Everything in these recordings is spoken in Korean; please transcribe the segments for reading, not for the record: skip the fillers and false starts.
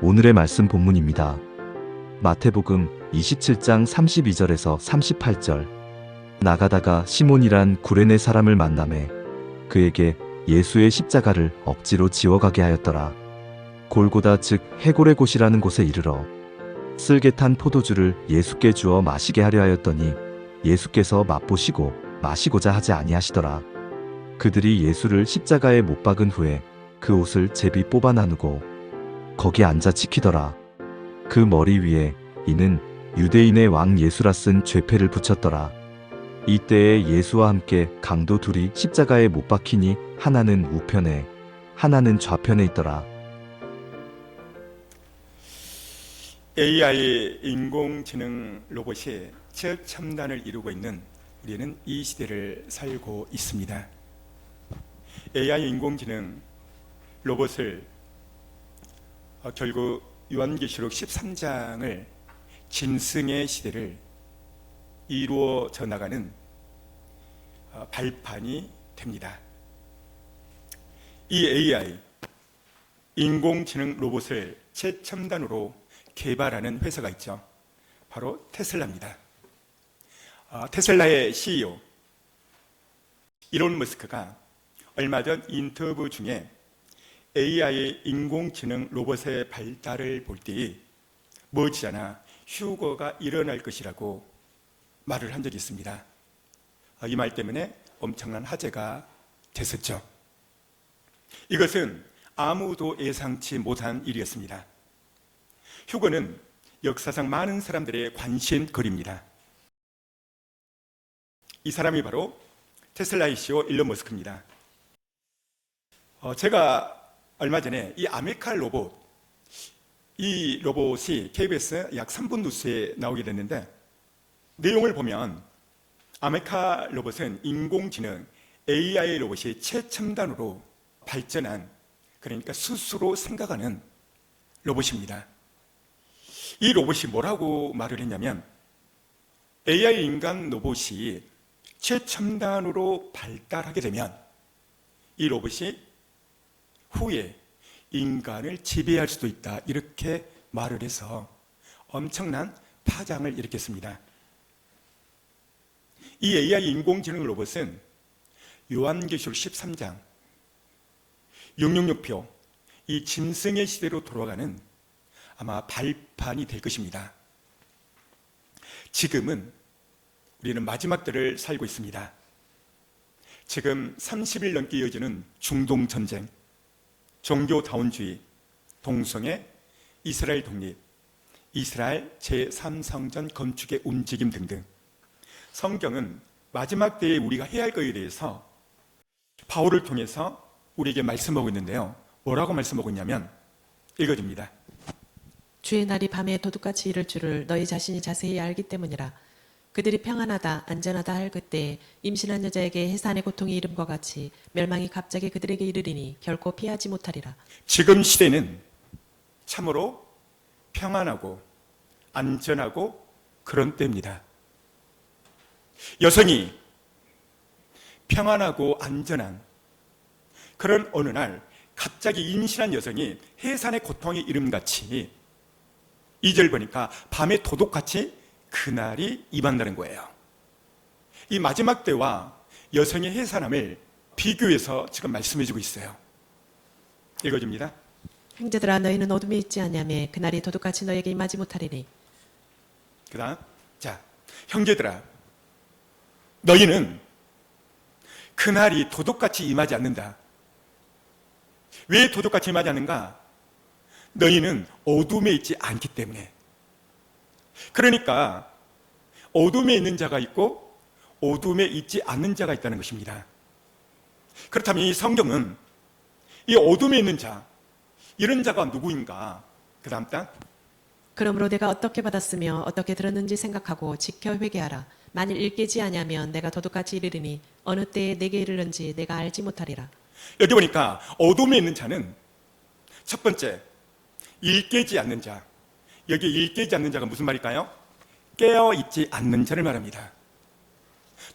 오늘의 말씀 본문입니다. 마태복음 27장 32절에서 38절. 나가다가 시몬이란 구레네 사람을 만나매 그에게 예수의 십자가를 억지로 지워가게 하였더라. 골고다 즉 해골의 곳이라는 곳에 이르러 쓸개 탄 포도주를 예수께 주어 마시게 하려 하였더니 예수께서 맛보시고 마시고자 하지 아니하시더라. 그들이 예수를 십자가에 못 박은 후에 그 옷을 제비 뽑아 나누고 거기 앉아 지키더라. 그 머리 위에 이는 유대인의 왕 예수라 쓴 죄패를 붙였더라. 이때에 예수와 함께 강도 둘이 십자가에 못 박히니 하나는 우편에 하나는 좌편에 있더라. AI 인공지능 로봇이 최첨단을 이루고 있는 우리는 이 시대를 살고 있습니다. AI 인공지능 로봇을 결국 요한계시록 13장을 짐승의 시대를 이루어져 나가는 발판이 됩니다. 이 AI 인공지능 로봇을 최첨단으로 개발하는 회사가 있죠. 바로 테슬라입니다. 테슬라의 CEO 일론 머스크가 얼마 전 인터뷰 중에 AI 인공지능 로봇의 발달을 볼 때 머지않아 휴거가 일어날 것이라고 말을 한 적이 있습니다. 이 말 때문에 엄청난 화제가 됐었죠. 이것은 아무도 예상치 못한 일이었습니다. 휴거는 역사상 많은 사람들의 관심거리입니다. 이 사람이 바로 테슬라의 CEO 일론 머스크입니다. 제가 얼마 전에 이 아메카 로봇, 이 로봇이 KBS 약 3분 뉴스에 나오게 됐는데 내용을 보면 아메카 로봇은 인공지능 AI 로봇이 최첨단으로 발전한, 그러니까 스스로 생각하는 로봇입니다. 이 로봇이 뭐라고 말을 했냐면 AI 인간 로봇이 최첨단으로 발달하게 되면 이 로봇이 후에 인간을 지배할 수도 있다, 이렇게 말을 해서 엄청난 파장을 일으켰습니다. 이 AI 인공지능 로봇은 요한계시록 13장 666표 이 짐승의 시대로 돌아가는 아마 발판이 될 것입니다. 지금은 우리는 마지막 때를 살고 있습니다. 지금 30일 넘게 이어지는 중동 전쟁, 종교다원주의, 동성애, 이스라엘 독립, 이스라엘 제3성전 건축의 움직임 등등, 성경은 마지막 때에 우리가 해야 할 것에 대해서 바울을 통해서 우리에게 말씀하고 있는데요. 뭐라고 말씀하고 있냐면 읽어줍니다. 주의 날이 밤에 도둑같이 이를 줄을 너희 자신이 자세히 알기 때문이라. 그들이 평안하다 안전하다 할 그때에 임신한 여자에게 해산의 고통이 이름과 같이 멸망이 갑자기 그들에게 이르리니 결코 피하지 못하리라. 지금 시대는 참으로 평안하고 안전하고 그런 때입니다. 여성이 평안하고 안전한 그런 어느 날 갑자기 임신한 여성이 해산의 고통이 이름같이 2절 보니까 밤에 도둑같이 그날이 임한다는 거예요. 이 마지막 때와 여성의 해산함을 비교해서 지금 말씀해주고 있어요. 읽어줍니다. 형제들아 너희는 어둠에 있지 아니하며 그날이 도둑같이 너에게 임하지 못하리니. 그 다음 형제들아 너희는 그날이 도둑같이 임하지 않는다. 왜 도둑같이 임하지 않는가? 너희는 어둠에 있지 않기 때문에. 그러니까 어둠에 있는 자가 있고 어둠에 있지 않는 자가 있다는 것입니다. 그렇다면 이 성경은 이 어둠에 있는 자, 이런 자가 누구인가? 그 다음 단 그러므로 내가 어떻게 받았으며 어떻게 들었는지 생각하고 지켜 회개하라. 만일 일깨지 아니하면 내가 도둑같이 이르리니 어느 때에 내게 이르는지 내가 알지 못하리라. 여기 보니까 어둠에 있는 자는 첫 번째 일깨지 않는 자. 여기 일깨지 않는 자가 무슨 말일까요? 깨어있지 않는 자를 말합니다.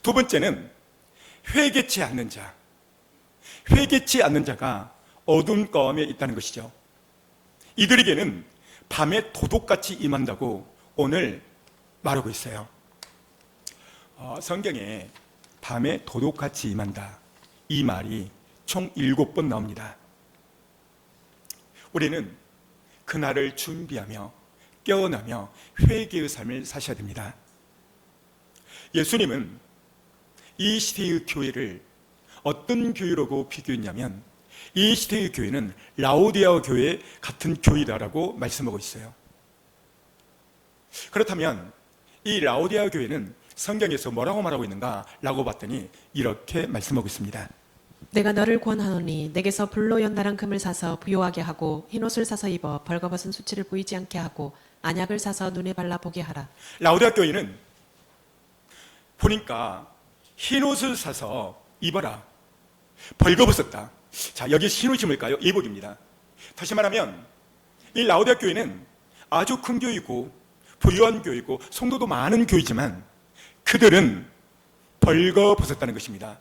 두 번째는 회개치 않는 자. 회개치 않는 자가 어둠 가운데 있다는 것이죠. 이들에게는 밤에 도둑같이 임한다고 오늘 말하고 있어요. 성경에 밤에 도둑같이 임한다, 이 말이 총 7번 나옵니다. 우리는 그날을 준비하며 깨어나며 회개의 삶을 사셔야 됩니다. 예수님은 이 시대의 교회를 어떤 교회라고 비교했냐면, 이 시대의 교회는 라오디아 교회 같은 교회다라고 말씀하고 있어요. 그렇다면 이 라오디아 교회는 성경에서 뭐라고 말하고 있는가 라고 봤더니 이렇게 말씀하고 있습니다. 내가 너를 권하노니 내게서 불로 연달은 금을 사서 부요하게 하고 흰옷을 사서 입어 벌거벗은 수치를 보이지 않게 하고 안약을 사서 눈에 발라 보게 하라. 라오디아 교회는 보니까 흰옷을 사서 입어라, 벌거벗었다. 자, 여기 흰옷이 뭘까요? 예복입니다. 다시 말하면 이 라오디아 교회는 아주 큰 교회이고 부유한 교회이고 성도도 많은 교회지만 그들은 벌거벗었다는 것입니다.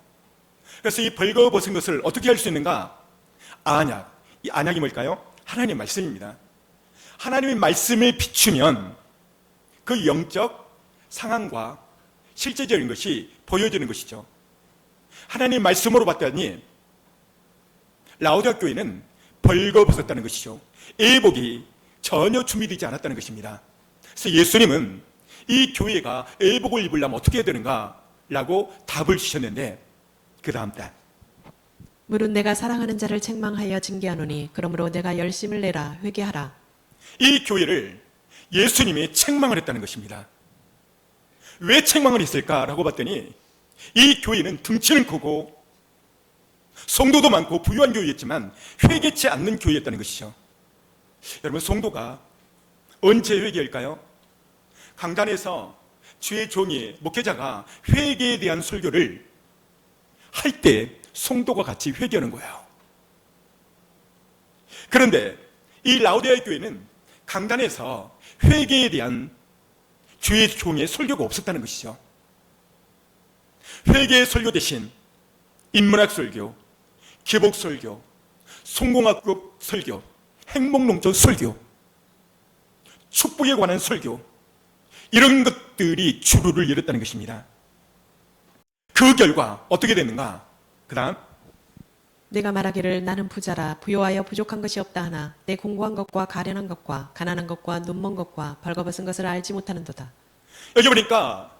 그래서 이 벌거벗은 것을 어떻게 할 수 있는가? 안약. 이 안약이 뭘까요? 하나님의 말씀입니다. 하나님의 말씀을 비추면 그 영적 상황과 실제적인 것이 보여지는 것이죠. 하나님의 말씀으로 봤더니 라오디아 교회는 벌거벗었다는 것이죠. 예복이 전혀 준비되지 않았다는 것입니다. 그래서 예수님은 이 교회가 예복을 입으려면 어떻게 해야 되는가? 라고 답을 주셨는데, 그 다음 달 물은 내가 사랑하는 자를 책망하여 징계하노니 그러므로 내가 열심을 내라 회개하라. 이 교회를 예수님이 책망을 했다는 것입니다. 왜 책망을 했을까라고 봤더니 이 교회는 등치는 크고 성도도 많고 부유한 교회였지만 회개치 않는 교회였다는 것이죠. 여러분, 성도가 언제 회개할까요? 강단에서 주의 종이, 목회자가 회개에 대한 설교를 할 때 성도가 같이 회개하는 거예요. 그런데 이 라오디아 교회는 강단에서 회개에 대한 주의 종의 설교가 없었다는 것이죠. 회개의 설교 대신 인문학 설교, 기복 설교, 성공학급 설교, 행복농촌 설교, 축복에 관한 설교, 이런 것들이 주류를 이뤘다는 것입니다. 그 결과 어떻게 됐는가? 그 다음 내가 말하기를 나는 부자라 부요하여 부족한 것이 없다 하나 내 공고한 것과 가련한 것과 가난한 것과 눈먼 것과 벌거벗은 것을 알지 못하는도다. 여기 보니까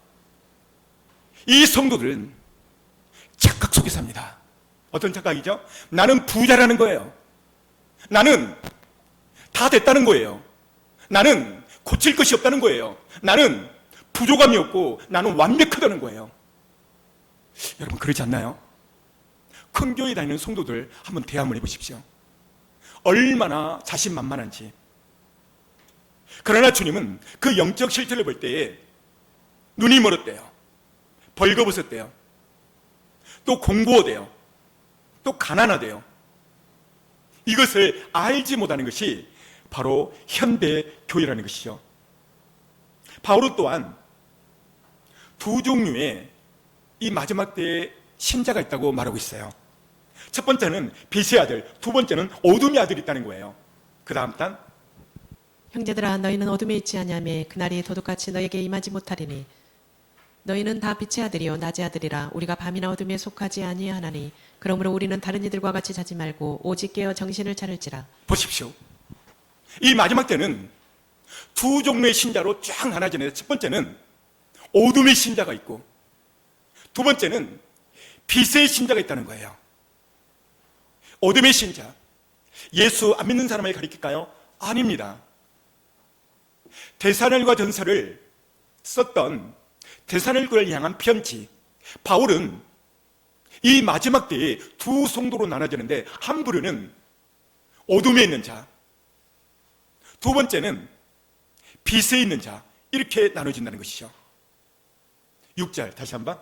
이 성도들은 착각 속에 삽니다. 어떤 착각이죠? 나는 부자라는 거예요. 나는 다 됐다는 거예요. 나는 고칠 것이 없다는 거예요. 나는 부족함이 없고 나는 완벽하다는 거예요. 여러분, 그렇지 않나요? 큰 교회 다니는 성도들 한번 대화 한번 해보십시오. 얼마나 자신만만한지. 그러나 주님은 그 영적 실체를 볼 때에 눈이 멀었대요. 벌거벗었대요. 또 공고하대요. 또 가난하대요. 이것을 알지 못하는 것이 바로 현대 교회라는 것이죠. 바울은 또한 두 종류의 이 마지막 때에 신자가 있다고 말하고 있어요. 첫 번째는 빛의 아들, 두 번째는 어둠의 아들이 있다는 거예요. 그 다음 단 형제들아 너희는 어둠에 있지 아니하며 그날이 도둑같이 너에게 임하지 못하리니 너희는 다 빛의 아들이요 낮의 아들이라 우리가 밤이나 어둠에 속하지 아니하나니 그러므로 우리는 다른 이들과 같이 자지 말고 오직 깨어 정신을 차릴지라. 보십시오. 이 마지막 때는 두 종류의 신자로 쫙 나눠지는데, 첫 번째는 어둠의 신자가 있고 두 번째는 빛의 신자가 있다는 거예요. 어둠의 신자, 예수 안 믿는 사람에게 가르칠까요? 아닙니다. 데살로니가 전서를 썼던 데살로니가를 향한 편지, 바울은 이 마지막 때에 두 성도로 나눠지는데, 한 부류는 어둠에 있는 자, 두 번째는 빛에 있는 자, 이렇게 나눠진다는 것이죠. 6절 다시 한번.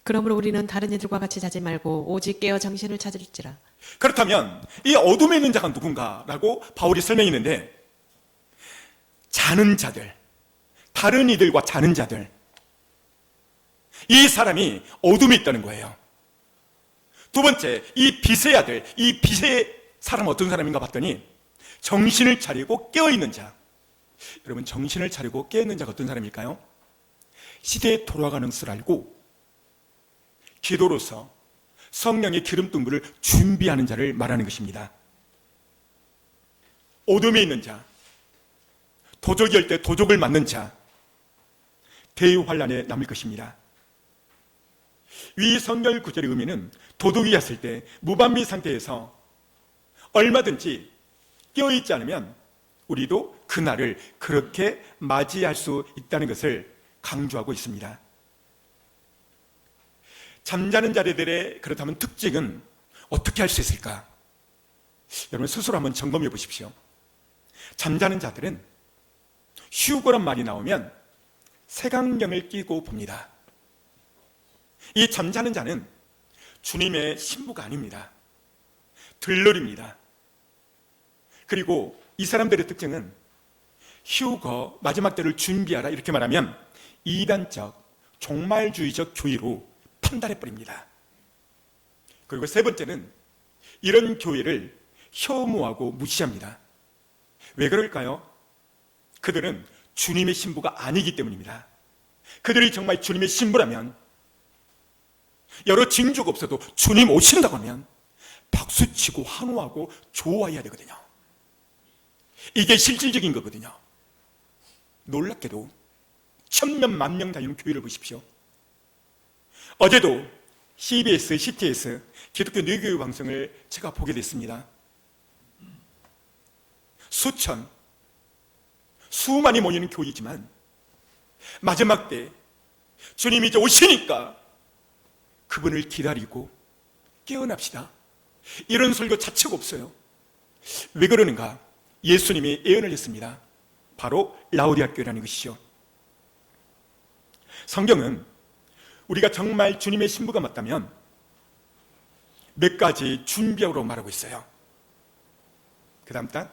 그러므로 우리는 다른 이들과 같이 자지 말고 오직 깨어 정신을 찾을지라. 그렇다면 이 어둠에 있는 자가 누군가라고 바울이 설명했는데, 자는 자들, 다른 이들과 자는 자들, 이 사람이 어둠에 있다는 거예요. 두 번째, 이 빛의 아들, 이 빛의 사람은 어떤 사람인가 봤더니 정신을 차리고 깨어있는 자. 여러분, 정신을 차리고 깨어있는 자가 어떤 사람일까요? 시대에 돌아가는 것을 알고 기도로서 성령의 기름등불을 준비하는 자를 말하는 것입니다. 어둠에 있는 자, 도적이 할 때 도적을 맞는 자, 대환란에 남을 것입니다. 위 성경 구절의 의미는 도둑이 왔을 때 무방비 상태에서 얼마든지 깨어있지 않으면 우리도 그날을 그렇게 맞이할 수 있다는 것을 강조하고 있습니다. 잠자는 자들의 그렇다면 특징은 어떻게 할 수 있을까? 여러분 스스로 한번 점검해 보십시오. 잠자는 자들은 휴거란 말이 나오면 색안경을 끼고 봅니다. 이 잠자는 자는 주님의 신부가 아닙니다. 들러리입니다. 그리고 이 사람들의 특징은 휴거 마지막 때를 준비하라 이렇게 말하면 이단적 종말주의적 교회로 판단해버립니다. 그리고 세 번째는 이런 교회를 혐오하고 무시합니다. 왜 그럴까요? 그들은 주님의 신부가 아니기 때문입니다. 그들이 정말 주님의 신부라면, 여러 징조가 없어도 주님 오신다고 하면 박수치고 환호하고 좋아해야 되거든요. 이게 실질적인 거거든요. 놀랍게도 천명 만명 다니는 교회를 보십시오. 어제도 CBS, CTS 기독교 뇌교육 방송을 제가 보게 됐습니다. 수많이 모이는 교회이지만 마지막 때 주님이 이제 오시니까 그분을 기다리고 깨어납시다, 이런 설교 자체가 없어요. 왜 그러는가? 예수님이 예언을 했습니다. 바로 라우디아 교회라는 것이죠. 성경은 우리가 정말 주님의 신부가 맞다면 몇 가지 준비하라고 말하고 있어요. 그 다음 단,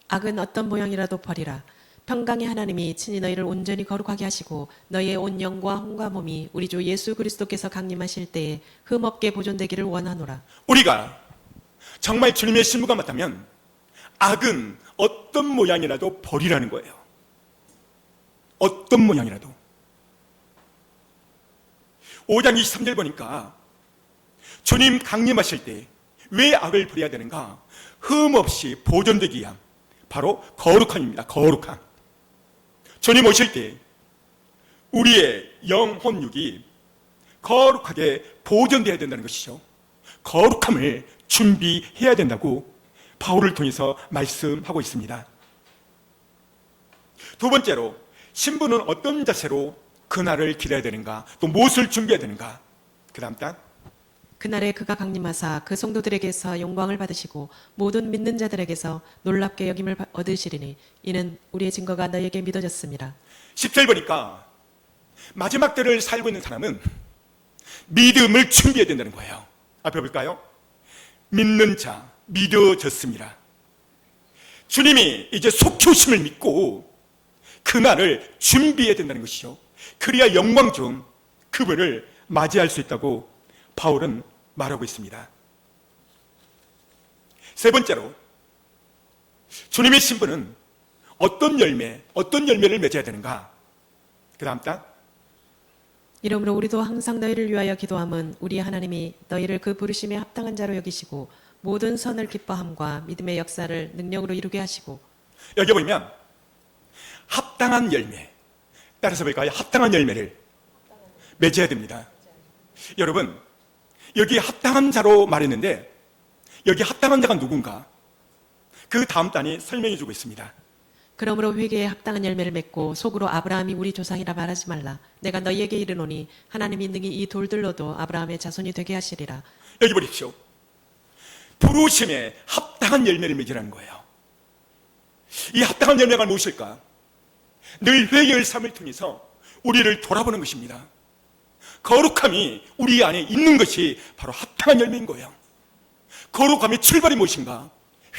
악은 어떤 모양이라도 버리라. 평강의 하나님이 친히 너희를 온전히 거룩하게 하시고 너희의 온 영과 혼과 몸이 우리 주 예수 그리스도께서 강림하실 때에 흠없게 보존되기를 원하노라. 우리가 정말 주님의 신부가 맞다면 악은 어떤 모양이라도 버리라는 거예요. 어떤 모양이라도. 5장 23절 보니까 주님 강림하실 때 왜 악을 버려야 되는가? 흠없이 보존되기 위한 바로 거룩함입니다. 거룩함. 주님 오실 때 우리의 영혼 육이 거룩하게 보존되어야 된다는 것이죠. 거룩함을 준비해야 된다고 바울을 통해서 말씀하고 있습니다. 두 번째로, 신부는 어떤 자세로 그날을 기다려야 되는가, 또 무엇을 준비해야 되는가? 그 다음 단, 그날에 그가 강림하사 그 성도들에게서 영광을 받으시고 모든 믿는 자들에게서 놀랍게 여김을 얻으시리니 이는 우리의 증거가 너희에게 믿어졌습니다. 10절 보니까 마지막 때를 살고 있는 사람은 믿음을 준비해야 된다는 거예요. 앞에 볼까요? 믿는 자, 믿어졌습니다. 주님이 이제 속히 오심을 믿고 그날을 준비해야 된다는 것이죠. 그래야 영광 중 그분을 맞이할 수 있다고 바울은 말하고 있습니다. 세 번째로, 주님의 신부는 어떤 열매를 맺어야 되는가? 그 다음 단, 이러므로 우리도 항상 너희를 위하여 기도함은 우리 하나님이 너희를 그 부르심에 합당한 자로 여기시고 모든 선을 기뻐함과 믿음의 역사를 능력으로 이루게 하시고. 여기 보면 합당한 열매, 따라서 볼까요? 합당한 열매를 맺어야 됩니다. 여러분, 여기 합당한 자로 말했는데 여기 합당한 자가 누군가? 그 다음 단이 설명해 주고 있습니다. 그러므로 회개에 합당한 열매를 맺고 속으로 아브라함이 우리 조상이라 말하지 말라. 내가 너희에게 이르노니 하나님이 능히 이 돌들로도 아브라함의 자손이 되게 하시리라. 여기 보십시오. 부르심에 합당한 열매를 맺으라는 거예요. 이 합당한 열매가 무엇일까? 늘 회개의 삶을 통해서 우리를 돌아보는 것입니다. 거룩함이 우리 안에 있는 것이 바로 합당한 열매인 거예요. 거룩함의 출발이 무엇인가?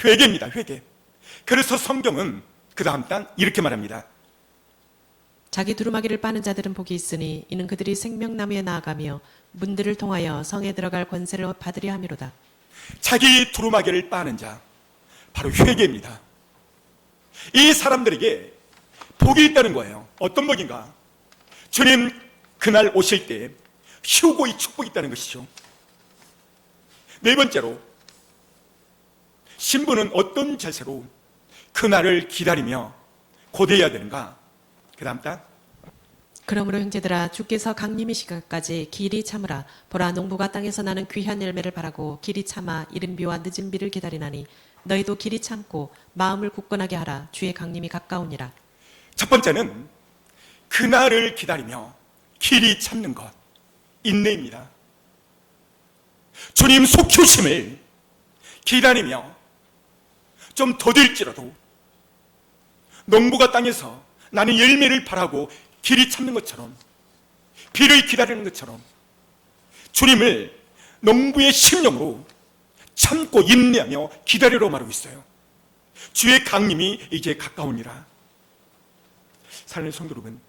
회개입니다. 회개. 그래서 성경은 그 다음 단 이렇게 말합니다. 자기 두루마기를 빠는 자들은 복이 있으니 이는 그들이 생명나무에 나아가며 문들을 통하여 성에 들어갈 권세를 받으려 함이로다. 자기 두루마기를 빠는 자, 바로 회개입니다. 이 사람들에게 복이 있다는 거예요. 어떤 복인가? 주님 그날 오실 때 휴고의 축복이 있다는 것이죠. 네 번째로, 신부는 어떤 자세로 그날을 기다리며 고대해야 되는가? 그 다음 단, 그러므로 형제들아 주께서 강림의 시간까지 길이 참으라. 보라 농부가 땅에서 나는 귀한 열매를 바라고 길이 참아 이른 비와 늦은 비를 기다리나니 너희도 길이 참고 마음을 굳건하게 하라. 주의 강림이 가까우니라. 첫 번째는 그날을 기다리며 길이 참는 것, 인내입니다. 주님 속효심을 기다리며 좀 더딜지라도 농부가 땅에서 나는 열매를 바라고 길이 참는 것처럼, 비를 기다리는 것처럼 주님을 농부의 심령으로 참고 인내하며 기다리라고 말하고 있어요. 주의 강림이 이제 가까우니라. 사랑하는 성도 여러분,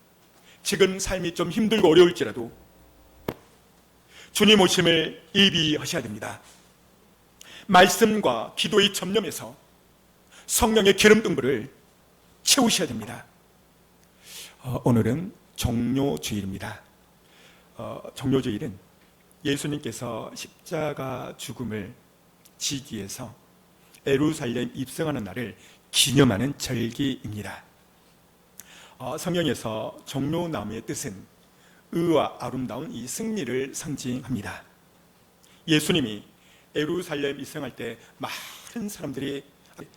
지금 삶이 좀 힘들고 어려울지라도 주님 오심을 예비하셔야 됩니다. 말씀과 기도의 접념에서 성령의 기름등불을 채우셔야 됩니다. 오늘은 종료주일입니다. 종료주일은 예수님께서 십자가 죽음을 지기 위해서 예루살렘 입성하는 날을 기념하는 절기입니다. 성경에서 종려나무의 뜻은 의와 아름다운 이 승리를 상징합니다. 예수님이 예루살렘 입성할 때 많은 사람들이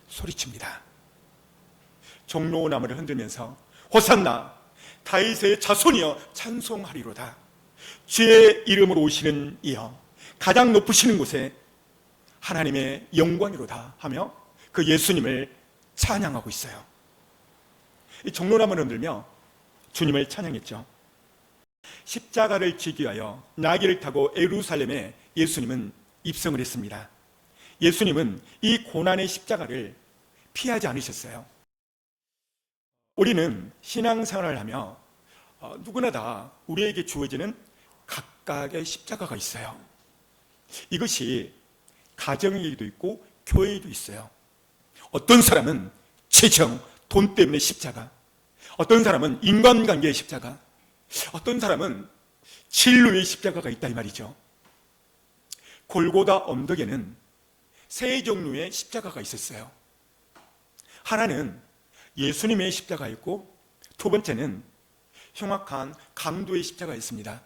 소리칩니다. 종려나무를 흔들면서 호산나 다윗의 자손이여 찬송하리로다. 주의 이름으로 오시는 이여 가장 높으시는 곳에 하나님의 영광이로다 하며 그 예수님을 찬양하고 있어요. 이 종려나무를 흔들며 주님을 찬양했죠. 십자가를 지기 위하여 나귀를 타고 예루살렘에 예수님은 입성을 했습니다. 예수님은 이 고난의 십자가를 피하지 않으셨어요. 우리는 신앙생활을 하며 누구나 다 우리에게 주어지는 각각의 십자가가 있어요. 이것이 가정에도 있고 교회에도 있어요. 어떤 사람은 재정, 돈 때문에 십자가, 어떤 사람은 인간관계의 십자가, 어떤 사람은 진로의 십자가가 있다 이 말이죠. 골고다 언덕에는 세 종류의 십자가가 있었어요. 하나는 예수님의 십자가 있고, 두 번째는 흉악한 강도의 십자가 있습니다.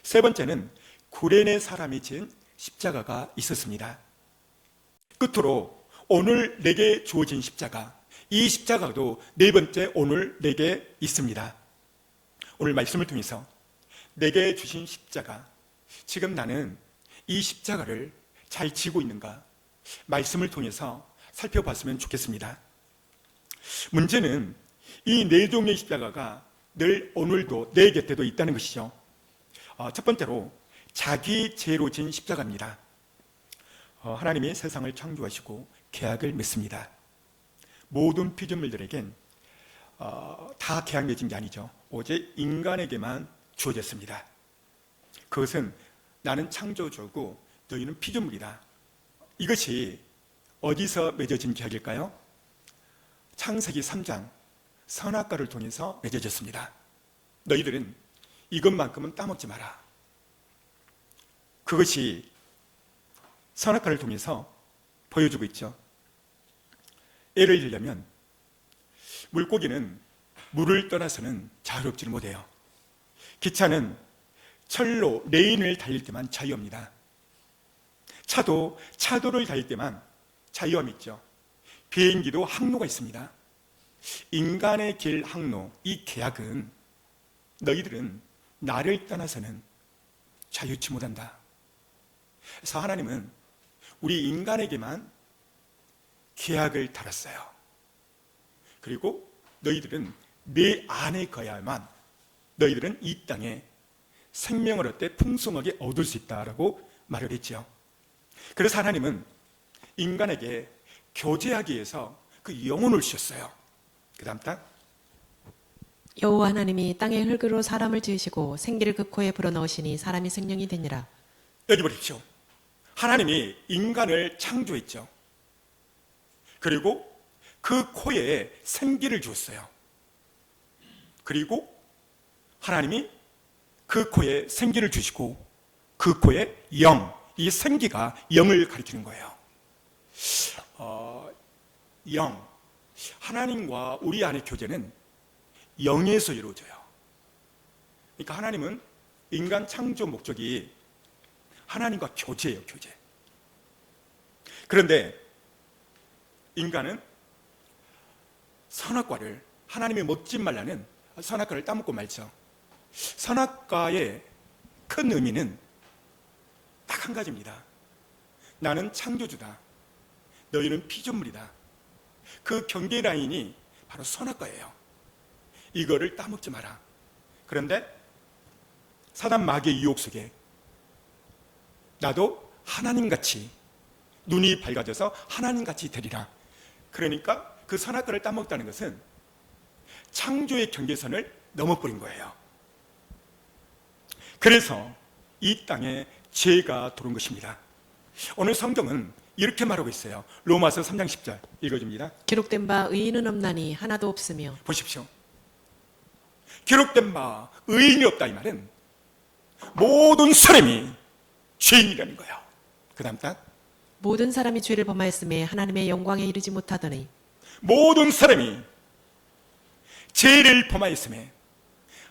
세 번째는 구레네 사람이 진 십자가가 있었습니다. 끝으로 오늘 내게 주어진 십자가, 이 십자가도 네 번째 오늘 내게 있습니다. 오늘 말씀을 통해서 내게 주신 십자가, 지금 나는 이 십자가를 잘 지고 있는가, 말씀을 통해서 살펴봤으면 좋겠습니다. 문제는 이 네 종류의 십자가가 늘 오늘도 내 곁에도 있다는 것이죠. 첫 번째로 자기 죄로 진 십자가입니다. 하나님이 세상을 창조하시고 계약을 맺습니다. 모든 피조물들에겐 다 계약 맺은 게 아니죠. 오직 인간에게만 주어졌습니다. 그것은 나는 창조주고 너희는 피조물이다. 이것이 어디서 맺어진 계약일까요? 창세기 3장 선악과를 통해서 맺어졌습니다. 너희들은 이것만큼은 따먹지 마라. 그것이 선악과를 통해서 보여주고 있죠. 예를 들자면 물고기는 물을 떠나서는 자유롭지를 못해요. 기차는 철로 레인을 달릴 때만 자유합니다. 차도 차도를 달릴 때만 자유함이 있죠. 비행기도 항로가 있습니다. 인간의 길 항로, 이 계약은 너희들은 나를 떠나서는 자유치 못한다. 그래서 하나님은 우리 인간에게만 계약을 달았어요. 그리고 너희들은 내 안에 거야만 너희들은 이 땅에 생명을 얻되 풍성하게 얻을 수 있다라고 말을 했죠. 그래서 하나님은 인간에게 교제하기 위해서 그 영혼을 주셨어요. 그 다음 딱 여호와 하나님이 땅의 흙으로 사람을 지으시고 생기를 그 코에 불어넣으시니 사람이 생명이 되니라. 여기 보십시오. 하나님이 인간을 창조했죠. 그리고 그 코에 생기를 주었어요. 그리고 하나님이 그 코에 생기를 주시고 그 코에 영, 이 생기가 영을 가리키는 거예요. 영, 하나님과 우리 안의 교제는 영에서 이루어져요. 그러니까 하나님은 인간 창조 목적이 하나님과 교제예요, 교제. 그런데 인간은 선악과를 하나님이 먹지 말라는 선악과를 따먹고 말죠. 선악과의 큰 의미는 딱 한 가지입니다. 나는 창조주다. 너희는 피조물이다. 그 경계 라인이 바로 선악과예요. 이거를 따먹지 마라. 그런데 사단 마귀의 유혹 속에 나도 하나님같이 눈이 밝아져서 하나님같이 되리라. 그러니까 그 선악과를 따먹다는 것은 창조의 경계선을 넘어버린 거예요. 그래서 이 땅에 죄가 들어온 것입니다. 오늘 성경은 이렇게 말하고 있어요. 로마서 3장 10절 읽어줍니다. 기록된 바 의인은 없나니 하나도 없으며. 보십시오. 기록된 바 의인이 없다 이 말은 모든 사람이 죄인이라는 거예요. 그 다음 딱 모든 사람이 죄를 범하였음에 하나님의 영광에 이르지 못하더니. 모든 사람이 죄를 범하였음에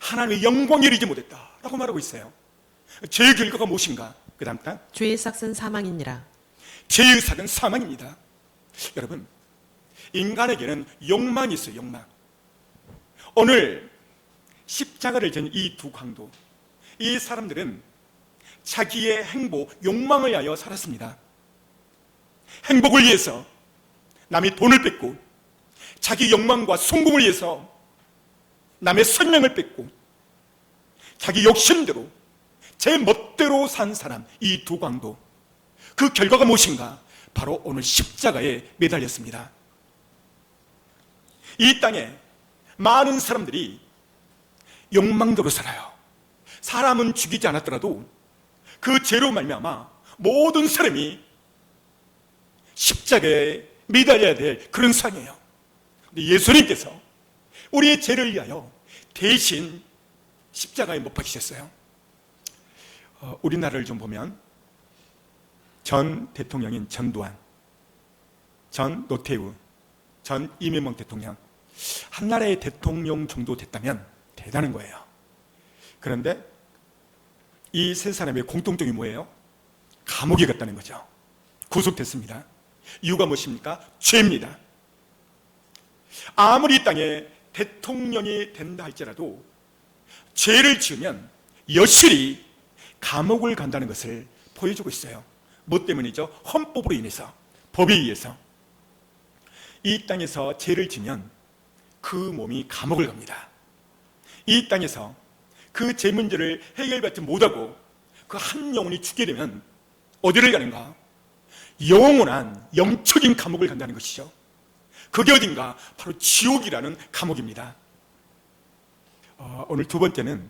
하나님의 영광에 이르지 못했다라고 말하고 있어요. 죄의 결과가 무엇인가? 그 다음 딱 죄의 삭은 사망이니라. 죄의 삭은 사망입니다. 여러분, 인간에게는 욕망이 있어요. 욕망. 오늘 십자가를 진 이 두 강도, 이 사람들은 자기의 행복, 욕망을 위하여 살았습니다. 행복을 위해서 남의 돈을 뺏고, 자기 욕망과 성공을 위해서 남의 생명을 뺏고, 자기 욕심대로 제 멋대로 산 사람, 이 두 강도, 그 결과가 무엇인가? 바로 오늘 십자가에 매달렸습니다. 이 땅에 많은 사람들이 욕망대로 살아요. 사람은 죽이지 않았더라도 그 죄로 말미암아 모든 사람이 십자가에 매달려야 될 그런 상이에요. 근데 예수님께서 우리의 죄를 위하여 대신 십자가에 못 박히셨어요. 우리나라를 좀 보면 전 대통령인 전두환, 전 노태우, 전 이명박 대통령, 한 나라의 대통령 정도 됐다면 대단한 거예요. 그런데 이 세 사람의 공통점이 뭐예요? 감옥에 갔다는 거죠. 구속됐습니다. 이유가 무엇입니까? 죄입니다. 아무리 이 땅에 대통령이 된다 할지라도 죄를 지으면 여실히 감옥을 간다는 것을 보여주고 있어요. 뭐 때문이죠? 헌법으로 인해서, 법에 의해서. 이 땅에서 죄를 지면 그 몸이 감옥을 갑니다. 이 땅에서 그 죄 문제를 해결받지 못하고 그 한 영혼이 죽게 되면 어디를 가는가? 영원한 영적인 감옥을 간다는 것이죠. 그게 어딘가? 바로 지옥이라는 감옥입니다. 오늘 두 번째는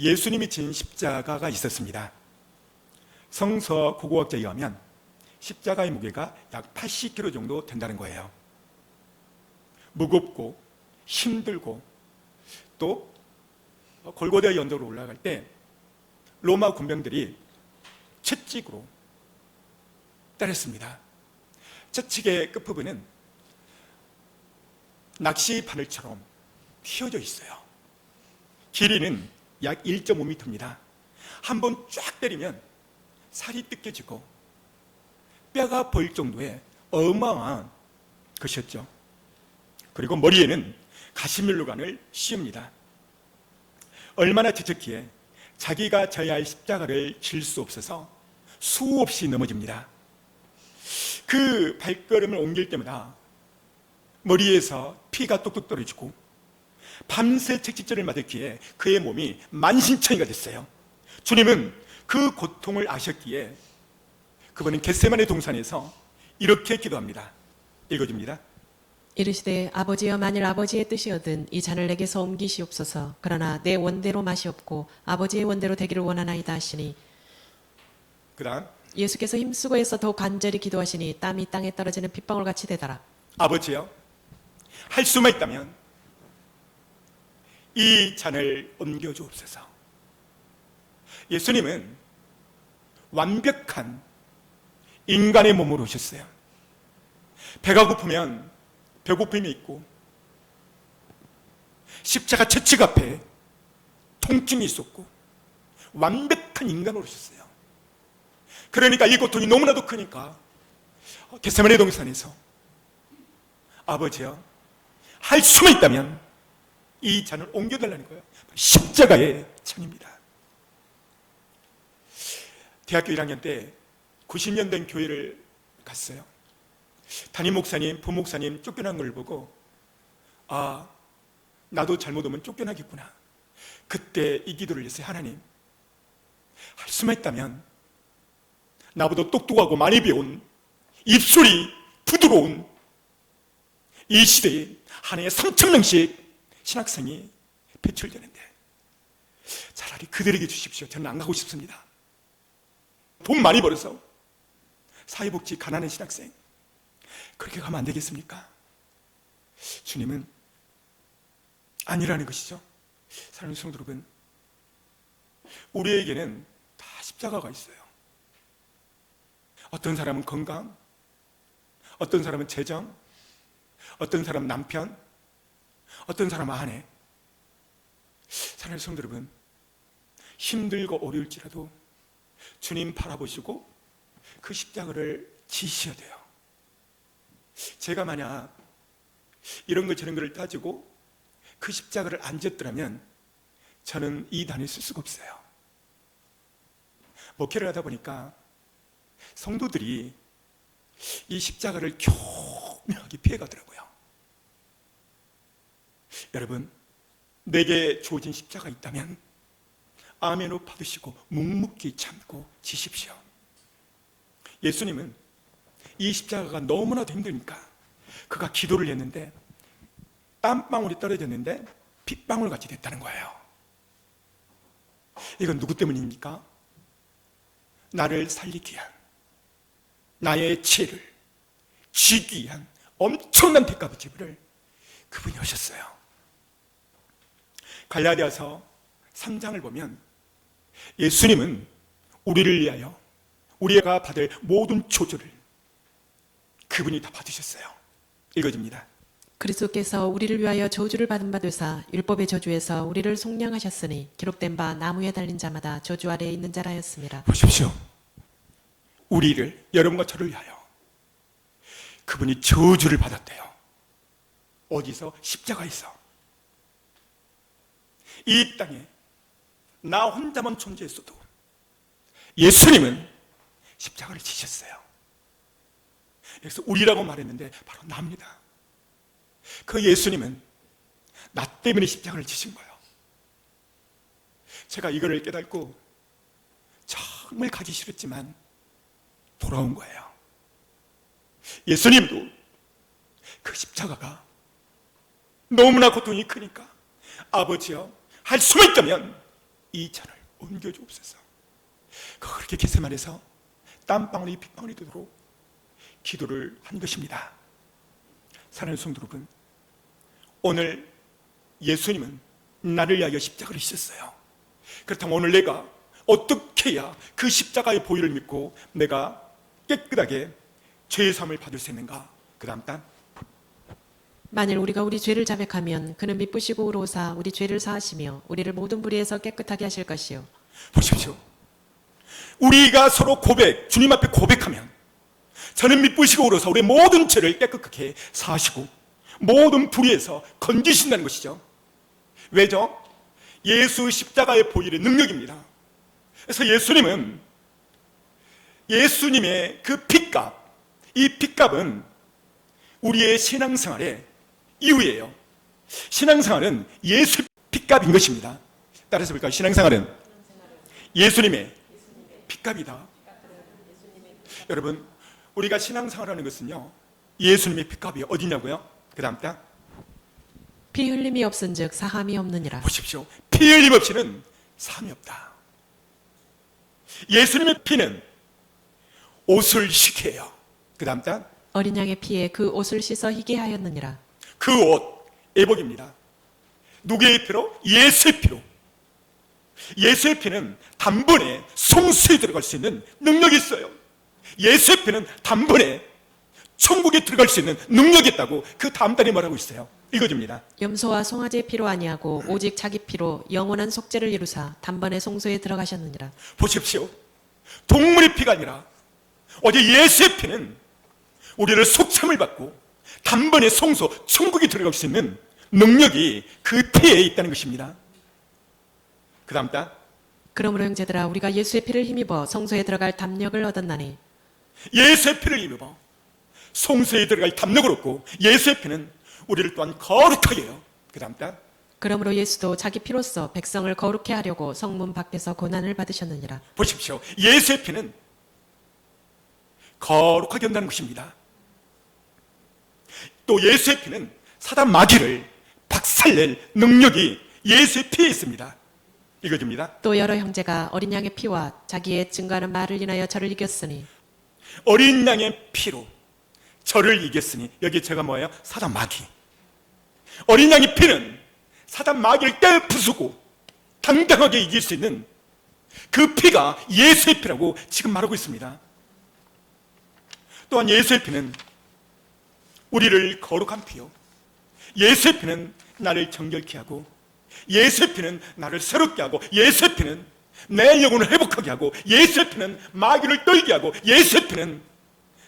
예수님이 진 십자가가 있었습니다. 성서 고고학자에 의하면 십자가의 무게가 약 80kg 정도 된다는 거예요. 무겁고 힘들고 또 골고다 언덕으로 올라갈 때 로마 군병들이 채찍으로 때렸습니다. 채찍의 끝부분은 낚시 바늘처럼 휘어져 있어요. 길이는 약 1.5m입니다. 한 번 쫙 때리면 살이 뜯겨지고 뼈가 보일 정도의 어마어마한 것이었죠. 그리고 머리에는 가시멜로관을 씌웁니다. 얼마나 지쳤기에 자기가 져야 할 십자가를 질 수 없어서 수없이 넘어집니다. 그 발걸음을 옮길 때마다 머리에서 피가 뚝뚝 떨어지고 밤새 채찍질을 맞았기에 그의 몸이 만신창이가 됐어요. 주님은 그 고통을 아셨기에 그분은 겟세마네 동산에서 이렇게 기도합니다. 읽어줍니다. 이르시되 아버지여 만일 아버지의 뜻이거든 이 잔을 내게서 옮기시옵소서. 그러나 내 원대로 마시옵고 아버지의 원대로 되기를 원하나이다 하시니. 그 다음 예수께서 힘쓰고 애써 더욱 간절히 기도하시니 땀이 땅에 떨어지는 빗방울 같이 되더라. 아버지여, 할 수만 있다면 이 잔을 옮겨 주옵소서. 예수님은 완벽한 인간의 몸으로 오셨어요. 배가 고프면 배고픔이 있고, 십자가 채찍 앞에 통증이 있었고, 완벽한 인간으로 오셨어요. 그러니까 이 고통이 너무나도 크니까 겟세마네 동산에서 아버지여, 할 수만 있다면 이 잔을 옮겨달라는 거예요. 십자가의 잔입니다. 대학교 1학년 때 90년 된 교회를 갔어요. 담임 목사님, 부목사님 쫓겨난 걸 보고, 아, 나도 잘못하면 쫓겨나겠구나. 그때 이 기도를 했어요. 하나님, 할 수만 있다면 나보다 똑똑하고 많이 배운, 입술이 부드러운 이 시대에 한 해에 3,000명씩 신학생이 배출되는데 차라리 그들에게 주십시오. 저는 안 가고 싶습니다. 돈 많이 벌어서 사회복지 가난한 신학생, 그렇게 가면 안 되겠습니까? 주님은 아니라는 것이죠. 사랑하는 성도 여러분, 우리에게는 다 십자가가 있어요. 어떤 사람은 건강, 어떤 사람은 재정, 어떤 사람은 남편, 어떤 사람은 아내. 사랑하는 성도 여러분, 힘들고 어려울지라도 주님 바라보시고 그 십자가를 지셔야 돼요. 제가 만약 이런 것 저런 것을 따지고 그 십자가를 안 졌더라면 저는 이 단에 쓸 수가 없어요. 목회를 하다 보니까 성도들이 이 십자가를 교묘하게 피해가더라고요. 여러분, 내게 주어진 십자가 있다면 아멘으로 받으시고 묵묵히 참고 지십시오. 예수님은 이 십자가가 너무나도 힘드니까 그가 기도를 했는데 땀방울이 떨어졌는데 핏방울 같이 됐다는 거예요. 이건 누구 때문입니까? 나를 살리기 위한, 나의 죄를 지기 위한 엄청난 대가부 지불을 그분이 하셨어요. 갈라디아서 3장을 보면 예수님은 우리를 위하여 우리가 받을 모든 조절을 그분이 다 받으셨어요. 읽어줍니다. 그리스도께서 우리를 위하여 저주를 받은 바 되사 율법의 저주에서 우리를 속량하셨으니 기록된 바 나무에 달린 자마다 저주 아래에 있는 자라 하였습니다. 보십시오. 우리를, 여러분과 저를 위하여 그분이 저주를 받았대요. 어디서? 십자가에서. 이 땅에 나 혼자만 존재했어도 예수님은 십자가를 지셨어요. 여기서 우리라고 말했는데 바로 나입니다. 그 예수님은 나 때문에 십자가를 지신 거예요. 제가 이거를 깨닫고 정말 가기 싫었지만 돌아온 거예요. 예수님도 그 십자가가 너무나 고통이 크니까 아버지여, 할 수만 있다면 이 잔을 옮겨주옵소서. 그렇게 겟세마네에서 땀방울이 핏방울이 되도록 기도를 한 것입니다. 사랑하는 성도 여러분, 오늘 예수님은 나를 위하여 십자가를 지셨어요. 그렇다면 오늘 내가 어떻게 해야 그 십자가의 보혈을 믿고 내가 깨끗하게 죄의 사함을 받을 수 있는가? 그 다음 단, 만일 우리가 우리 죄를 자백하면 그는 미쁘시고 의로우사 우리 죄를 사하시며 우리를 모든 불의에서 깨끗하게 하실 것이요. 보십시오. 우리가 서로 주님 앞에 고백하면 저는 미쁘시고 의로우사 우리의 모든 죄를 깨끗하게 사하시고 모든 불의에서 건지신다는 것이죠. 왜죠? 예수 십자가의 보혈의 능력입니다. 그래서 예수님의 그 핏값, 이 핏값은 우리의 신앙생활의 이유예요. 신앙생활은 예수 핏값인 것입니다. 따라서 볼까요? 신앙생활은 예수님의 핏값이다. 여러분, 우리가 신앙생활하는 것은요, 예수님의 핏값이 어디냐고요? 그 다음 장, 피 흘림이 없은즉 사함이 없느니라. 보십시오. 피 흘림 없이는 사함이 없다. 예수님의 피는 옷을 시켜요. 그 다음 장, 어린 양의 피에 그 옷을 씻어 희게 하였느니라. 그 옷, 애복입니다. 누구의 피로? 예수의 피로. 예수의 피는 단번에 성수에 들어갈 수 있는 능력이 있어요. 예수의 피는 단번에 천국에 들어갈 수 있는 능력이 있다고 그 다음 단에 말하고 있어요. 읽어줍니다. 염소와 송아지의 피로 아니하고 오직 자기 피로 영원한 속죄를 이루사 단번에 송소에 들어가셨느니라. 보십시오. 동물의 피가 아니라 어제 예수의 피는 우리를 속참을 받고 단번에 성소, 천국에 들어갈 수 있는 능력이 그 피에 있다는 것입니다. 그 다음 단. 그러므로 형제들아 우리가 예수의 피를 힘입어 성소에 들어갈 담력을 얻었나니 예수의 피를 힘입어 성소에 들어갈 담력을 얻고 예수의 피는 우리를 또한 거룩하게 해요. 그 다음 단. 그러므로 예수도 자기 피로써 백성을 거룩해 하려고 성문 밖에서 고난을 받으셨느니라. 보십시오. 예수의 피는 거룩하게 한다는 것입니다. 또 예수의 피는 사단 마귀를 박살낼 능력이 예수의 피에 있습니다. 읽어줍니다. 또 여러 형제가 어린 양의 피와 자기의 증거하는 말을 인하여 저를 이겼으니 어린 양의 피로 저를 이겼으니, 여기 제가 뭐예요? 사단 마귀. 어린 양의 피는 사단 마귀를 깨부수고 당당하게 이길 수 있는 그 피가 예수의 피라고 지금 말하고 있습니다. 또한 예수의 피는 우리를 거룩한 피요, 예수의 피는 나를 정결케 하고, 예수의 피는 나를 새롭게 하고, 예수의 피는 내 영혼을 회복하게 하고, 예수의 피는 마귀를 떨게 하고, 예수의 피는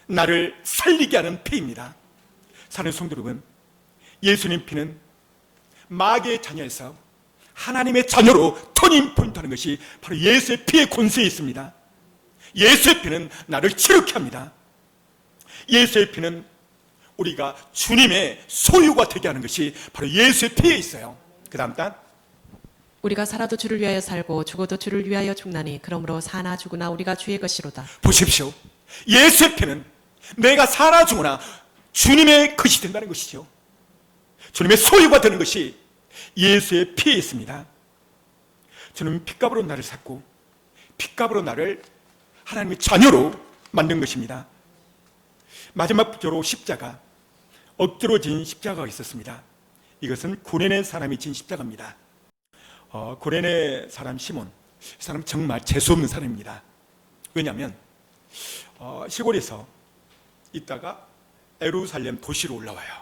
나를 살리게 하는 피입니다. 사랑하는 성도 여러분, 예수님 피는 마귀의 자녀에서 하나님의 자녀로 터닝 포인트하는 것이 바로 예수의 피의 권세에 있습니다. 예수의 피는 나를 치료케 합니다. 예수의 피는 우리가 주님의 소유가 되게 하는 것이 바로 예수의 피에 있어요. 그 다음 단. 우리가 살아도 주를 위하여 살고 죽어도 주를 위하여 죽나니 그러므로 사나 죽으나 우리가 주의 것이로다. 보십시오. 예수의 피는 내가 살아 죽으나 주님의 것이 된다는 것이죠. 주님의 소유가 되는 것이 예수의 피에 있습니다. 주님은 핏값으로 나를 샀고 핏값으로 나를 하나님의 자녀로 만든 것입니다. 마지막 부조로 십자가, 억지로 진 십자가가 있었습니다. 이것은 구레네 사람이 진 십자가입니다. 구레네 사람 시몬, 이 사람 정말 재수없는 사람입니다. 왜냐하면 시골에서 있다가 예루살렘 도시로 올라와요.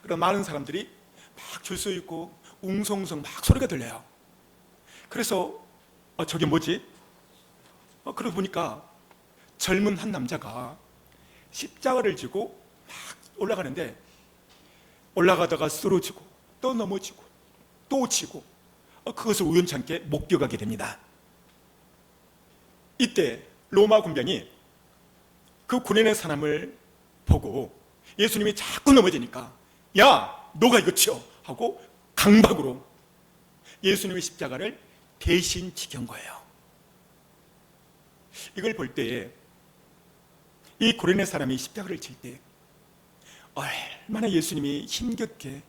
그럼 많은 사람들이 막 줄 서 있고 웅성웅성 막 소리가 들려요. 그래서 저게 뭐지? 그러고 보니까 젊은 한 남자가 십자가를 지고 막 올라가는데, 올라가다가 쓰러지고 또 넘어지고 또 지고, 그것을 우연찮게 목격하게 됩니다. 이때 로마 군병이 그 구레네 사람을 보고 예수님이 자꾸 넘어지니까 야, 너가 이거 치워 하고 강박으로 예수님의 십자가를 대신 지킨 거예요. 이걸 볼 때에 이 구레네 사람이 십자가를 칠 때 얼마나 예수님이 힘겹게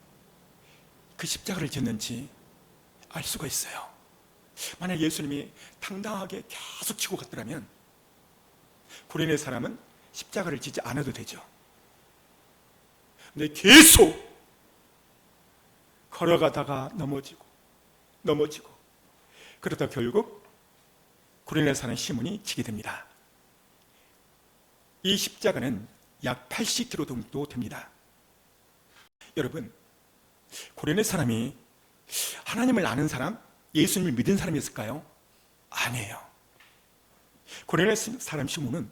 그 십자가를 졌는지 알 수가 있어요. 만약 예수님이 당당하게 계속 치고 갔더라면 구레네 사람은 십자가를 지지 않아도 되죠. 근데 계속 걸어가다가 넘어지고 그러다 결국 구레네 사람 시몬이 지게 됩니다. 이 십자가는 약 80kg 정도 됩니다. 여러분, 구레네 사람이 하나님을 아는 사람, 예수님을 믿은 사람이었을까요? 아니에요. 구레네 사람 시몬은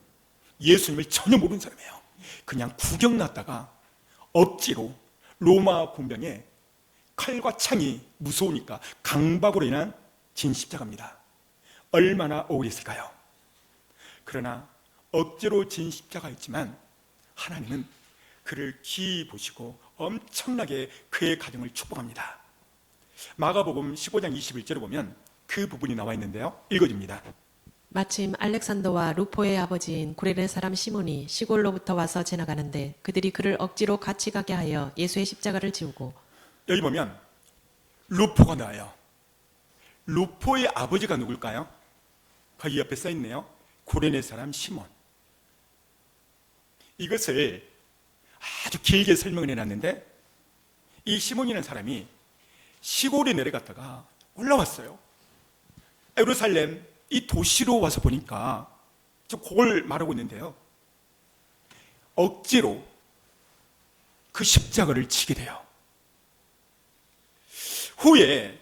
예수님을 전혀 모르는 사람이에요. 그냥 구경 났다가 억지로 로마 군병에 칼과 창이 무서우니까 강박으로 인한 진 십자가입니다. 얼마나 억울했을까요? 그러나 억지로 진 십자가였지만 하나님은 그를 기이 보시고 엄청나게 그의 가정을 축복합니다. 마가복음 15장 21절에 보면 그 부분이 나와 있는데요, 읽어줍니다. 마침 알렉산더와 루포의 아버지인 구레네 사람 시몬이 시골로부터 와서 지나가는데 그들이 그를 억지로 같이 가게 하여 예수의 십자가를 지우고, 여기 보면 루포가 나와요. 루포의 아버지가 누굴까요? 거기 옆에 써있네요. 구레네 사람 시몬. 이것을 아주 길게 설명을 해놨는데, 이 시몬이라는 사람이 시골에 내려갔다가 올라왔어요. 예루살렘 이 도시로 와서 보니까 그걸 말하고 있는데요, 억지로 그 십자가를 지게 돼요. 후에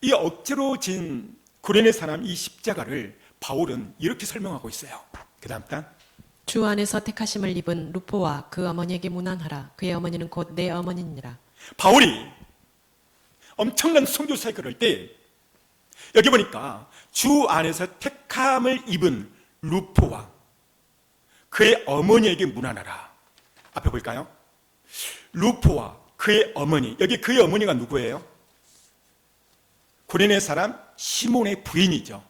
이 억지로 진 구레네 사람 이 십자가를 바울은 이렇게 설명하고 있어요. 그 다음 단, 주 안에서 택하심을 입은 루포와 그 어머니에게 문안하라. 그의 어머니는 곧 내 어머니니라. 바울이 엄청난 선교사역을 그럴 때 여기 보니까 주 안에서 택함을 입은 루포와 그의 어머니에게 문안하라. 앞에 볼까요? 루포와 그의 어머니, 여기 그의 어머니가 누구예요? 구레네 사람 시몬의 부인이죠.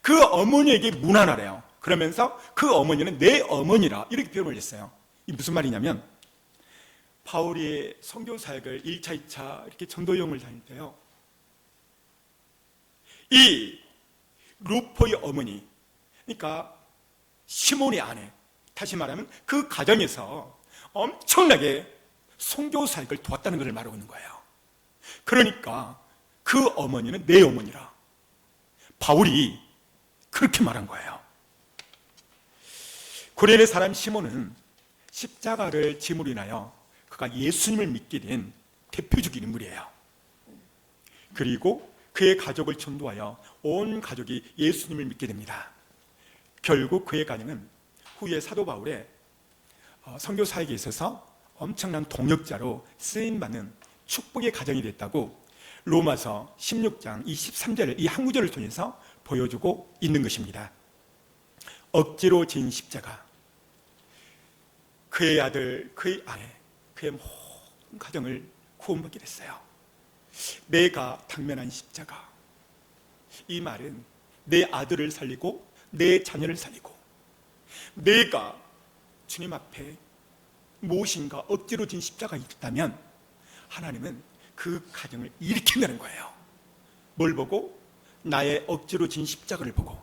그 어머니에게 문안하래요. 그러면서 그 어머니는 내 어머니라 이렇게 표현을 했어요. 이 무슨 말이냐면, 바울이 선교 사역을 1차, 2차 이렇게 전도여행을 다닐 때요, 이 루포의 어머니, 그러니까 시몬의 아내, 다시 말하면 그 가정에서 엄청나게 선교 사역을 도왔다는 것을 말하고 있는 거예요. 그러니까 그 어머니는 내 어머니라 바울이 그렇게 말한 거예요. 구레네 사람 시몬은 십자가를 짐으로 인하여 그가 예수님을 믿게 된 대표적인 인물이에요. 그리고 그의 가족을 전도하여 온 가족이 예수님을 믿게 됩니다. 결국 그의 가정은 후에 사도 바울의 선교 사역에 있어서 엄청난 동역자로 쓰임받는 축복의 가정이 됐다고 로마서 16장 이 13절 이 한 구절을 통해서 보여주고 있는 것입니다. 억지로 진 십자가, 그의 아들, 그의 아내, 그의 모든 가정을 구원받게 됐어요. 내가 당면한 십자가, 이 말은 내 아들을 살리고 내 자녀를 살리고, 내가 주님 앞에 무엇인가 억지로 진 십자가 있다면 하나님은 그 가정을 일으킨다는 거예요. 뭘 보고? 나의 억지로 진 십자가를 보고.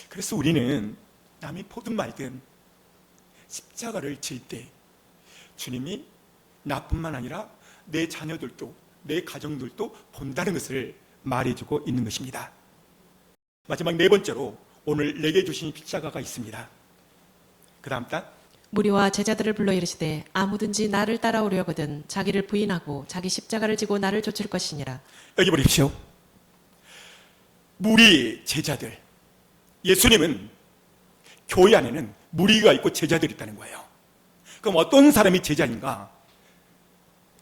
그래서 우리는 남이 보든 말든 십자가를 질 때 주님이 나뿐만 아니라 내 자녀들도 내 가정들도 본다는 것을 말해주고 있는 것입니다. 마지막 네 번째로 오늘 내게 주신 십자가가 있습니다. 그 다음 단, 무리와 제자들을 불러 이르시되 아무든지 나를 따라오려거든 자기를 부인하고 자기 십자가를 지고 나를 좇을 것이니라. 여기 보십시오. 무리, 제자들. 예수님은 교회 안에는 무리가 있고 제자들이 있다는 거예요. 그럼 어떤 사람이 제자인가?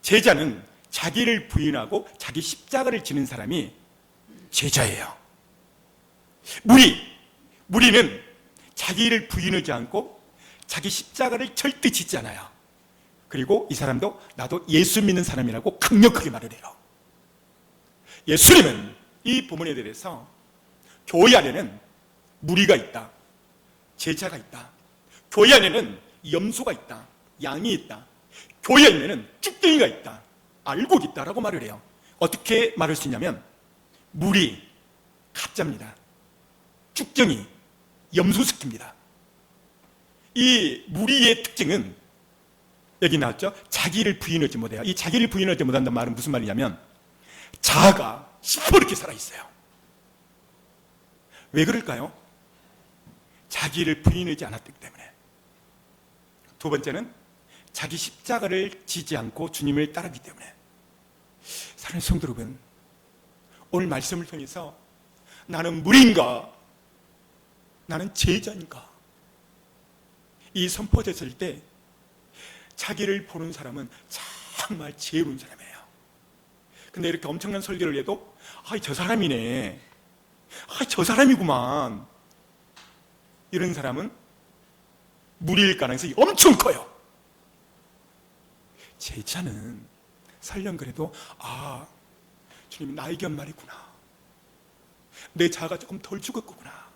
제자는 자기를 부인하고 자기 십자가를 지는 사람이 제자예요. 무리는 자기를 부인하지 않고 자기 십자가를 절대 짓지 않아요. 그리고 이 사람도 나도 예수 믿는 사람이라고 강력하게 말을 해요. 예수님은 이 부분에 대해서 교회 안에는 무리가 있다, 제자가 있다, 교회 안에는 염소가 있다, 양이 있다, 교회 안에는 쭉댕이가 있다, 알곡이 있다라고 말을 해요. 어떻게 말할 수 있냐면, 무리, 가짜입니다. 쭉댕이, 염소 새끼입니다. 이 무리의 특징은 여기 나왔죠? 자기를 부인하지 못해요. 이 자기를 부인하지 못한다는 말은 무슨 말이냐면, 자아가 시퍼렇게 살아있어요. 왜 그럴까요? 자기를 부인하지 않았기 때문에. 두 번째는 자기 십자가를 지지 않고 주님을 따르기 때문에. 사랑하는 성도 여러분, 오늘 말씀을 통해서 나는 무리인가? 나는 제자인가? 이 선포됐을 때 자기를 보는 사람은 정말 지혜로운 사람이에요. 근데 이렇게 엄청난 설교를 해도 저 사람이네, 저 사람이구만, 이런 사람은 무리일 가능성이 엄청 커요. 제자는 설령 그래도 주님이 나의 견말이구나, 내 자아가 조금 덜 죽었구나,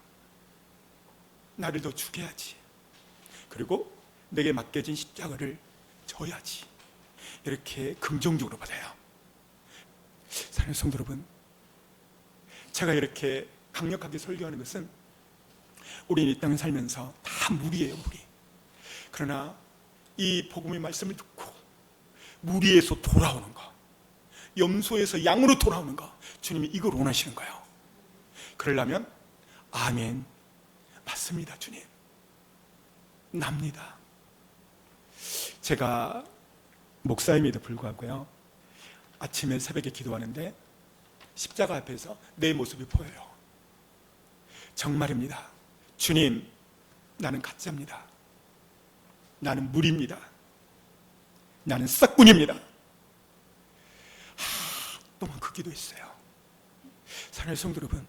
나를 더 죽여야지, 그리고 내게 맡겨진 십자가를 져야지, 이렇게 긍정적으로 받아요. 사랑하는 성도 여러분, 제가 이렇게 강력하게 설교하는 것은 우리는 이 땅에 살면서 다 무리예요, 무리. 그러나 이 복음의 말씀을 듣고 무리에서 돌아오는 거, 염소에서 양으로 돌아오는 거, 주님이 이걸 원하시는 거예요. 그러려면 아멘, 맞습니다 주님, 납니다. 제가 목사임에도 불구하고요, 아침에 새벽에 기도하는데 십자가 앞에서 내 모습이 보여요. 정말입니다. 주님, 나는 가짜입니다. 나는 무리입니다. 나는 싹군입니다. 동안 그 기도했어요. 사랑하는 성도 여러분,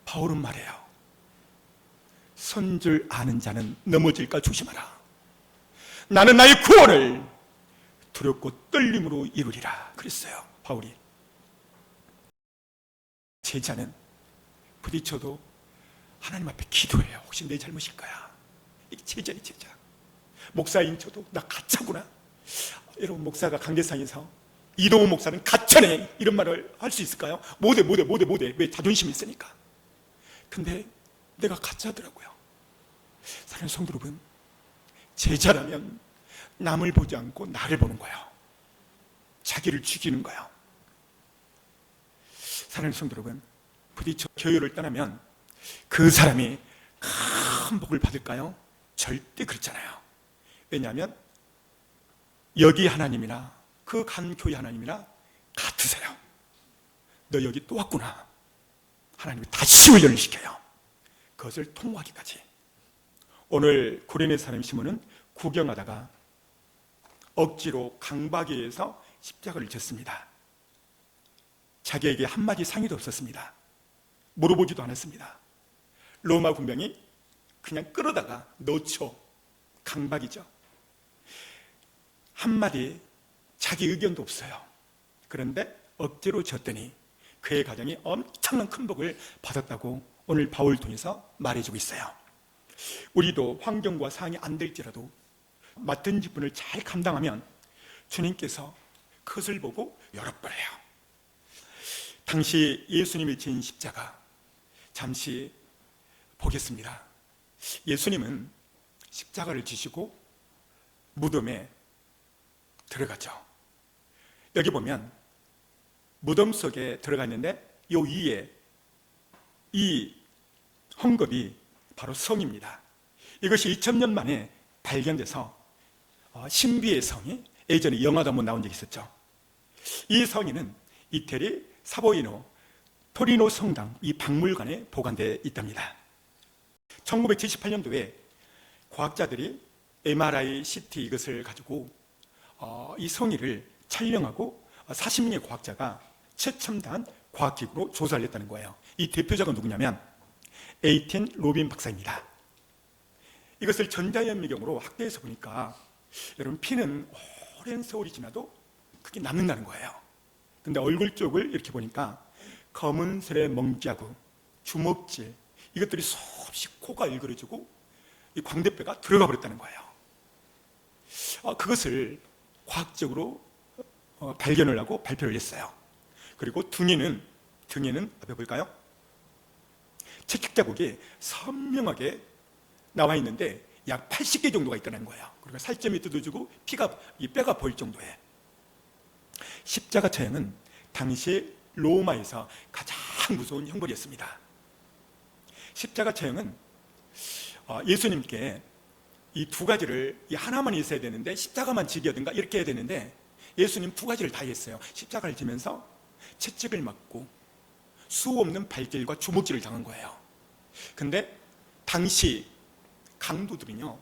바울은 말해요. 선 줄 아는 자는 넘어질까 조심하라. 나는 나의 구원을 두렵고 떨림으로 이루리라 그랬어요, 바울이. 제자는 부딪혀도 하나님 앞에 기도해요. 혹시 내 잘못일까요? 이게 제자의 제자. 목사인 저도 나 가짜구나. 여러분, 목사가 강대상에서 이동호 목사는 가짜네 이런 말을 할 수 있을까요? 못해. 왜? 자존심이 있으니까. 근데 내가 가짜더라고요. 사랑하는 성도 여러분, 제자라면 남을 보지 않고 나를 보는 거예요. 자기를 죽이는 거예요. 사랑하는 성도 여러분, 부딪혀 교회를 떠나면 그 사람이 큰 복을 받을까요? 절대 그렇잖아요. 왜냐하면 여기 하나님이나 그 간 교회 하나님이나 같으세요. 너 여기 또 왔구나. 하나님이 다시 훈련을 시켜요. 그것을 통과하기까지. 오늘 구레네 사람 시몬은 구경하다가 억지로 강박에서 십자가를 졌습니다. 자기에게 한마디 상의도 없었습니다. 물어보지도 않았습니다. 로마 군병이 그냥 끌어다가 넣죠. 강박이죠. 한마디 자기 의견도 없어요. 그런데 억지로 졌더니 그의 가정이 엄청난 큰 복을 받았다고 오늘 바울 통해서 말해주고 있어요. 우리도 환경과 상황이 안 될지라도 맡은 직분을 잘 감당하면 주님께서 그것을 보고 열어버려요. 당시 예수님이 진 십자가 잠시 보겠습니다. 예수님은 십자가를 지시고 무덤에 들어가죠. 여기 보면 무덤 속에 들어가 있는데 이 위에 이 헝겊이 바로 성입니다. 이것이 2000년 만에 발견돼서 신비의 성이 예전에 영화도 한번 나온 적이 있었죠. 이 성에는 이태리 사보이노 토리노 성당 이 박물관에 보관되어 있답니다. 1978년도에 과학자들이 MRI, CT 이것을 가지고 이 성의를 촬영하고 40명의 과학자가 최첨단 과학기구로 조사를 했다는 거예요. 이 대표자가 누구냐면 에이틴 로빈 박사입니다. 이것을 전자현미경으로 확대해서 보니까 여러분, 피는 오랜 세월이 지나도 그게 남는다는 거예요. 근데 얼굴 쪽을 이렇게 보니까 검은색의 멍자국, 주먹질 이것들이 수없이 코가 일그러지고 이 광대뼈가 들어가 버렸다는 거예요. 그것을 과학적으로 발견을 하고 발표를 했어요. 그리고 등에는 앞에 볼까요? 채찍 자국이 선명하게 나와 있는데 약 80개 정도가 있다는 거예요. 그리고 살점이 뜯어지고 뼈가 보일 정도에. 십자가 처형은 당시 로마에서 가장 무서운 형벌이었습니다. 십자가 처형은 예수님께 이 두 가지를 이 하나만 있어야 되는데 십자가만 지겨든가 이렇게 해야 되는데 예수님 두 가지를 다 했어요. 십자가를 지면서 채찍을 맞고 수 없는 발길과 주먹질을 당한 거예요. 근데 당시 강도들은요,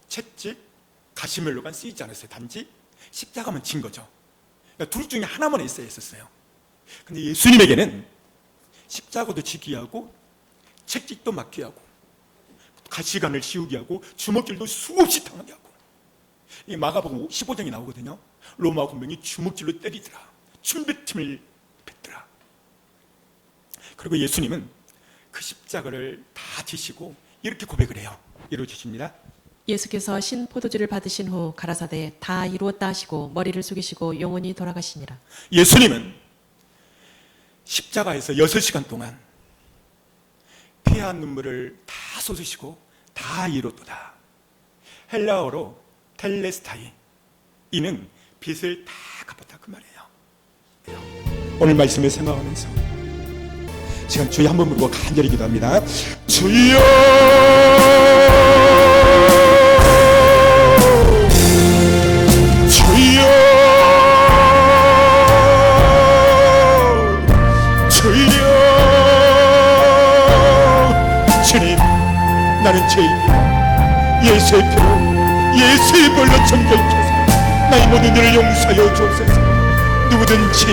채찍, 가시멜로가 쓰이지 않았어요. 단지 십자가만 진 거죠. 그러니까 둘 중에 하나만 있어야 했었어요. 근데 예수님에게는 십자가도 지게 하고 채찍도 맞게 하고 가시관을 씌우게 하고 주먹질도 수없이 당하게 하고. 이 마가복음 15장이 나오거든요. 로마 군병이 주먹질로 때리더라. 침뱉음을 뱉더라. 그리고 예수님은 그 십자가를 다 지시고 이렇게 고백을 해요. 이루어지십니다. 예수께서 신 포도주를 받으신 후 가라사대 다 이루었다 하시고 머리를 숙이시고 영원히 돌아가시니라. 예수님은 십자가에서 6시간 동안 피와 눈물을 다 쏟으시고 다 이뤘도다. 헬라어로 텔레스타이, 이는 빚을 다 갚았다 그 말이에요. 오늘 말씀을 생각하면서 시간 주여 한번 부르고 간절히 기도합니다. 주여, 주여, 주여. 주님, 나는 죄인이야. 예수의 피로, 예수의 볼로 정결케하사 나의 모든 일을 용서하여 주옵소서. 누구든지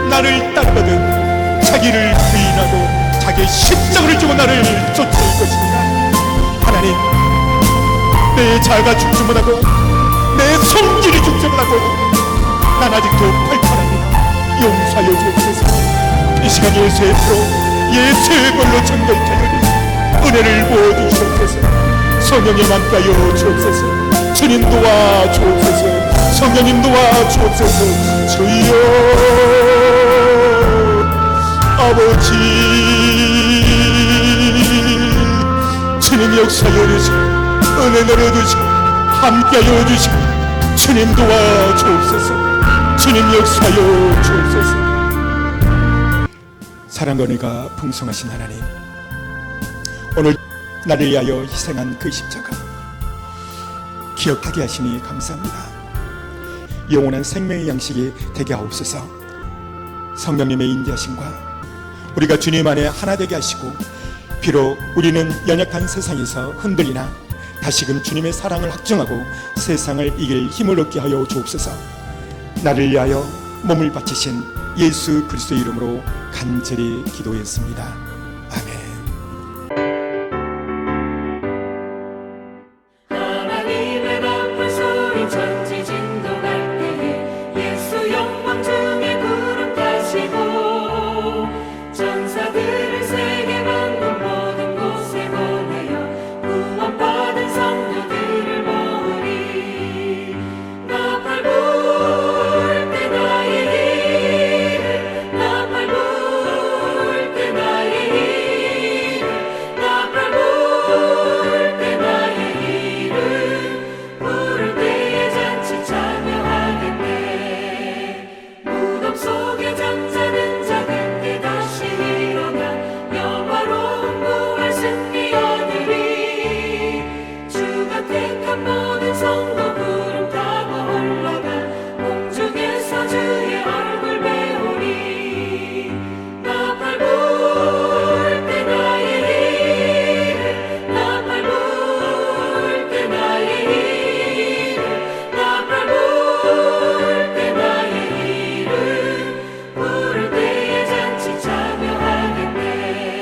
나를 따르거든 자기를 부인하고 자기의 십자가를 지고 나를 쫓아올 것입니다. 하나님, 내 자아가 죽지 못하고 내 성질이 죽지 못하고 난 아직도 발탈합니다. 용서하여 주옵소서. 이 시간 예수의 피로, 예수의 볼로 정결케 하여 은혜를 부어주시옵소서. 성령님 함께하여 주옵소서. 주님 도와 주옵소서. 성령님 도와 주옵소서. 주여, 아버지, 주님 역사하여 주시고 은혜 내려주시고 함께하여 주시고 주님 도와 주옵소서. 주님 역사하여 주옵소서. 사랑과 은혜가 풍성하신 하나님, 오늘 나를 위하여 희생한 그 십자가 기억하게 하시니 감사합니다. 영원한 생명의 양식이 되게 하옵소서. 성령님의 인도하심과 우리가 주님 안에 하나 되게 하시고, 비록 우리는 연약한 세상에서 흔들리나 다시금 주님의 사랑을 확증하고 세상을 이길 힘을 얻게 하여 주옵소서. 나를 위하여 몸을 바치신 예수 그리스도의 이름으로 간절히 기도했습니다.